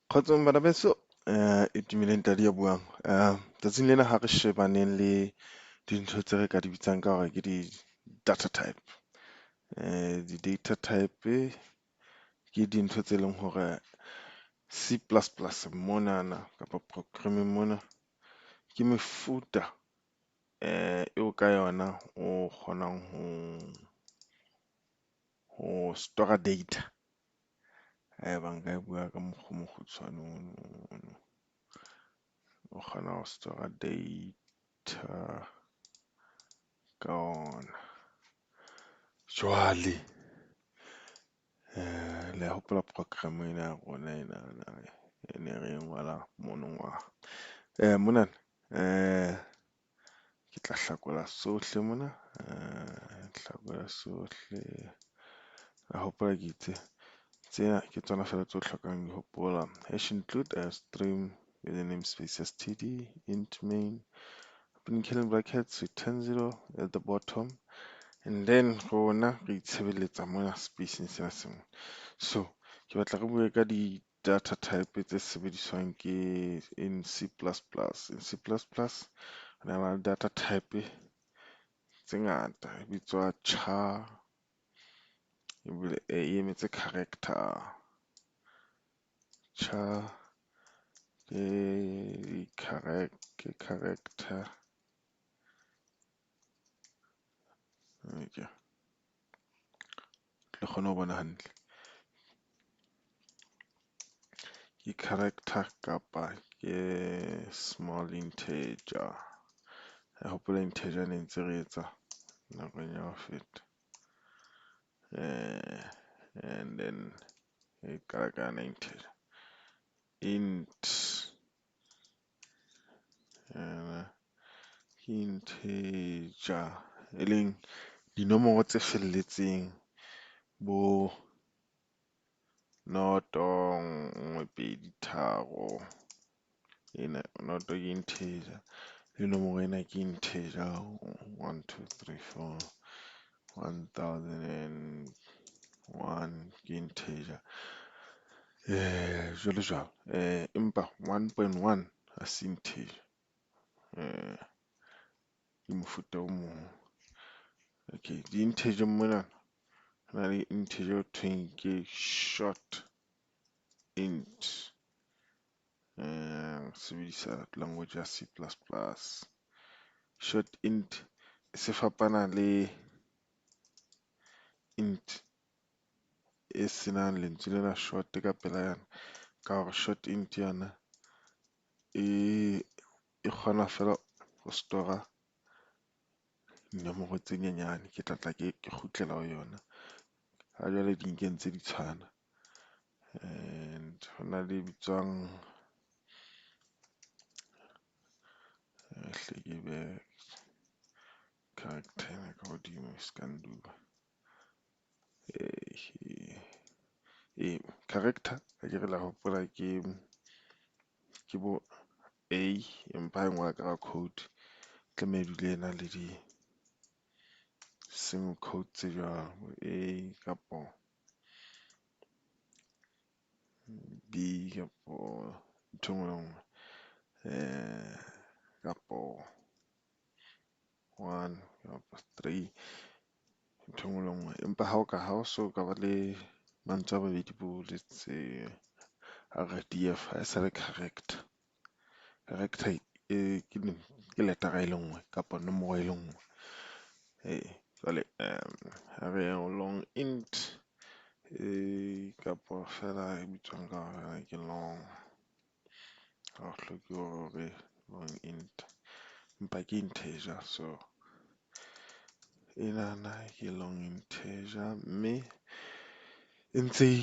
Kgotsong bana beso, e tumeleng tadi ya buang. Tsatsing lena ha re shebaneng le dintho tse re ka di bitsang ka hore ke di-data type. Di-data type ke dintho tse leng hore C plus plus monana kapa programming mona ke mefuta eo ka yona o kgonang ho store data. Haeba nka e bua ka mokgwa o mokgutshwane ono. O kgona ho store data ka ona. Jwale le ya hopola program ena ya rona e ne re e ngola monongwaha. Monana ke tla hlakola sohle mona, hlakola sohle. A hopola ke itse tsena ke tsona fela tse o hlokang di hopola. Hash include stream with the namespace std int main opening curly brackets return 0 at the bottom, and then rona re itshebeletsa mona space sena sengwe. So ke batla re bue ka di-data type tse sebediswang ke in C++. In C++, re na le data type tse ngata, e bitswa char, e emetse character. Char ke character. Okay. Le kgone ho bona hantle. Ke character kapa ke small integer. I hopola integer ne ntse re etsa nakong ya ho feta. And then e qala ka integer. Int ke integer, e leng dinomoro tse felletseng bo noto, nngwe, pedi, tharo. Ena noto ke integer, le nomoro ena ke integer 1 2 3 4 1001 ke integer. Jwalo jwalo. Empa 1.1 ha se integer. Ke mofuta o mong. Okay, di-integer mona ho na le integer ho thweng ke short int. Sebedisa language ya C++. Short int se fapana le int e senang lentswe lena short ka pela yana, ka hore short int yana e kgona fela ho stora dinomoro tse nyenyane. Ke tlatla ke kgutlela ho yona ha jwale di nkentse di tshwana. And ho na le bitswang hle ke be character ena ka hodimo e ska nduba. Character akere la hopola ke bo A, empa e ngola ka code. Tlameha e dule e na le di-single code tse jwalo. A kapo B kapo ntho enngwe le enngwe. Kapo 1 kapo 3, ntho enngwe le enngwe. Empa ha o so ka ba le mantswe a mabedi bo let's say RDF, ha e sa le character. Character ke lettera e le nngwe kapa nomoro e le nngwe. Jwale ha re long int kapo fela e bitswang ka hore ke long. Ha ho hloke hore long int, empa ke integer. So enana ke long integer, mme e ntse e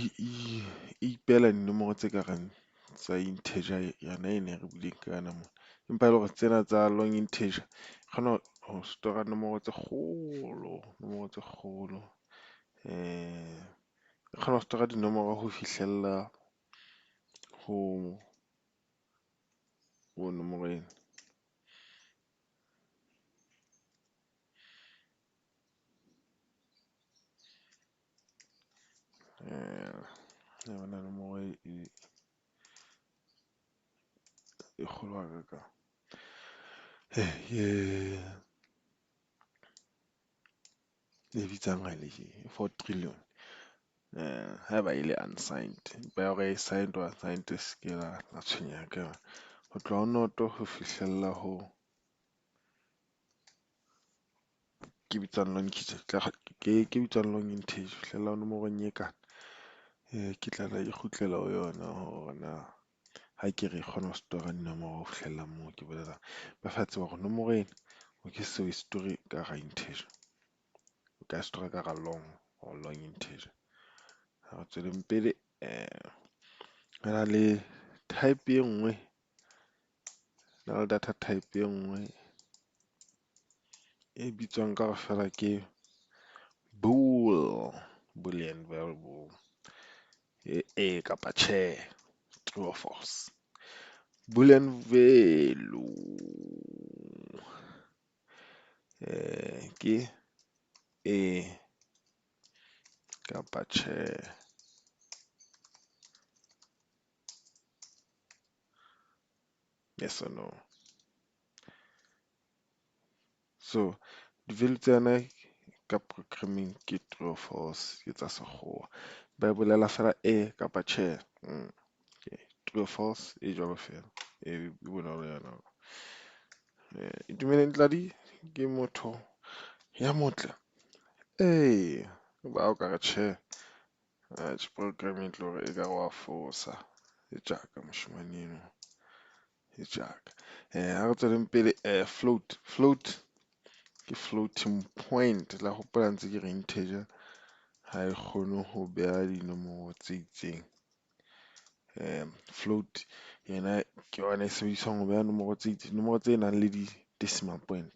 ipehela dinomoro tse kareng tsa integer yana e ne re buileng ka yona mona. Empa e le hore tsena tsa long integer e kgona ho stora nomoro tse kgolo. E kgona ho stora dinomoro ho fihlella ho nomoro ena. Yona nomoro kgolo hakakang. E bitsang ha le 4 trillion. Haeba e le unsigned, ba hore e signed or unsigned se ke la tshwenyeha ka yona. Ho tloha ho noto ho fihlella ho ke bitsang long ke bitsang long integer, ho fihlella ho nomorong e kana. Ke tla e kgutlela ho yona hore na ha ke re e kgona ho store dinomoro ho fihlella moo ke bolelang ba fa tseba hore nomoro ena o ke se o e store ka hara integer, o ka store ka hara long or long integer. Ha re tsweleng pele re na le type e nngwe, na le data type e nngwe e bitswang ka fela ke boolean variable, kapa tjhe, true or false. Boolean value ke kapa tjhe. Yes or no. So di-value tsena ka programming ke true or false, ke tsa sekgowa. Ba bolela fela kapa tjhe. Okay. True or false e jwalo fela. E bonolo yana. Itumeleng Tladi ke motho ya motle. Ba o ka re tjhe. Programming tlo re e ka wa fosa. E jaaka moshemane eno. E jaaka. Ha re tsweleng pele float. Float ke floating point. La hopola ntse ke re integer ha e kgone ho beha dinomoro tse itseng. Float yena ke yona e sebediswang ho beha nomoro tse itseng. Nomoro tse nang le di-decimal point.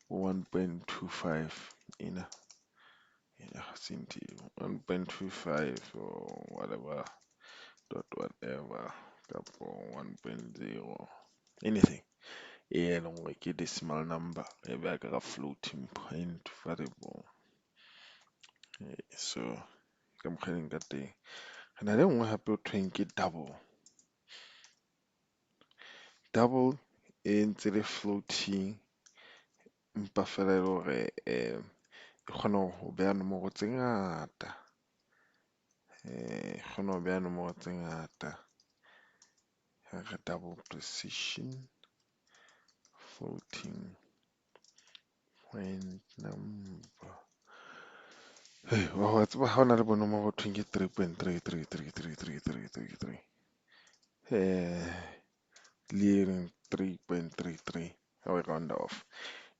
1.25 ena. Ha se ntho 1.25 or whatever. Dot whatever. Kapo 1.0. Anything. E leng hore ke decimal number. E beha ka floating point variable. So, ka mokgwa ka teng. Re na le nngwe hape ho thweng ke double. Double e ntse le floating, empa fela e le hore e kgona ho beha nomoro tse ngata. E kgona ho beha nomoro tse ngata. Re double precision floating point number. Wa tseba ha o na le bonomoro ho thweng ke 3.3333333. Le 3.33 ha o round off.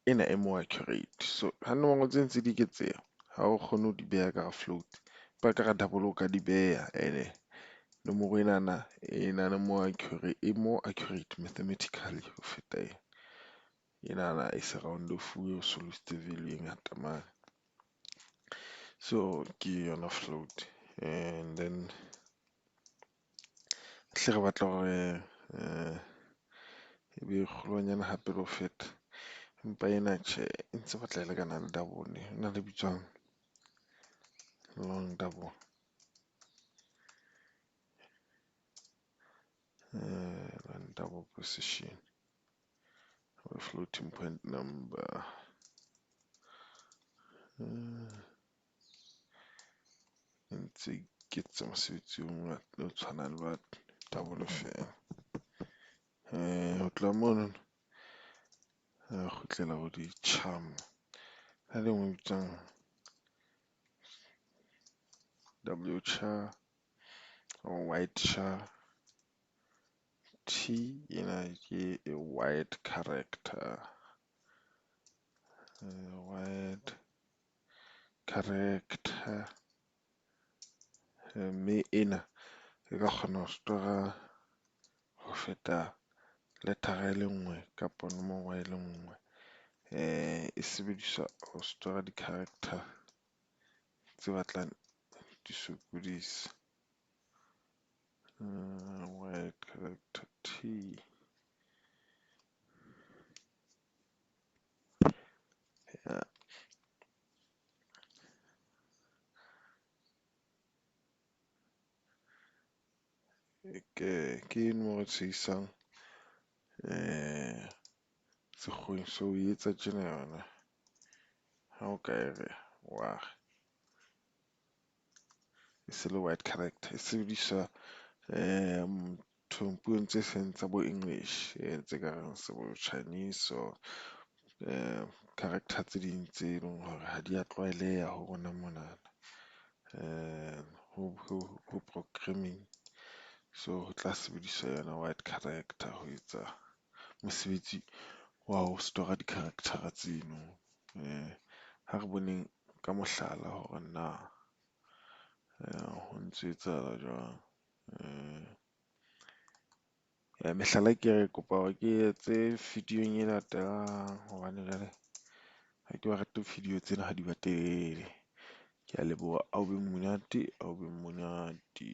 Ena e more accurate. So ha nomoro tse ntse di eketseha, ha o kgone ho di beha ka float. Ba ka ra double o ka di beha, nomoro enana e na le more accurate mathematically ho feta ena. Enana e se round off-uwe o so loose value e ngata mane. So ke yona float. And then hle re batla hore ebe kgolwanyana hape le ho feta. Empa ena tjhe, e ntse batla e lekana le double. E na le bitswang long double. Double precision. Floating point number. Ntse ke tsa mosebetsi o mongata o tshwanang le ba double fela. Ho tloha mono kgutlela ho di-charm. Ha le nngwe bitsang W-char or white char. T ena ke a white character. White character. Mme ena e ka kgona ho stora ho feta lettera e le nngwe kapa nomoro e le nngwe. E sebediswa ho stora di-character tse batlang di sokodisa. White character T. Ke nomoro e tshehisang eh, sekgweng so o etsa tjena yona. Ha o ka e re wa e se le white character, e sebediswa puong tse seng tsa bo English, tse kareng se bo Chinese or character tse ding tse leng hore ha di a tlwaeleha ho rona monana. Ho programming, so ho tla sebediswa yona white character ho etsa mosebetsi wa ho store di-character tseno. Ha re boneng ka mohlala hore na ho ntso etsahala jwang. Mehlala ke re kopa hore ke etse video-ong e latelang hobane jwale ha ke rate video tsena ha di ba telele. Ke a leboha, a o be monate, a o be monate.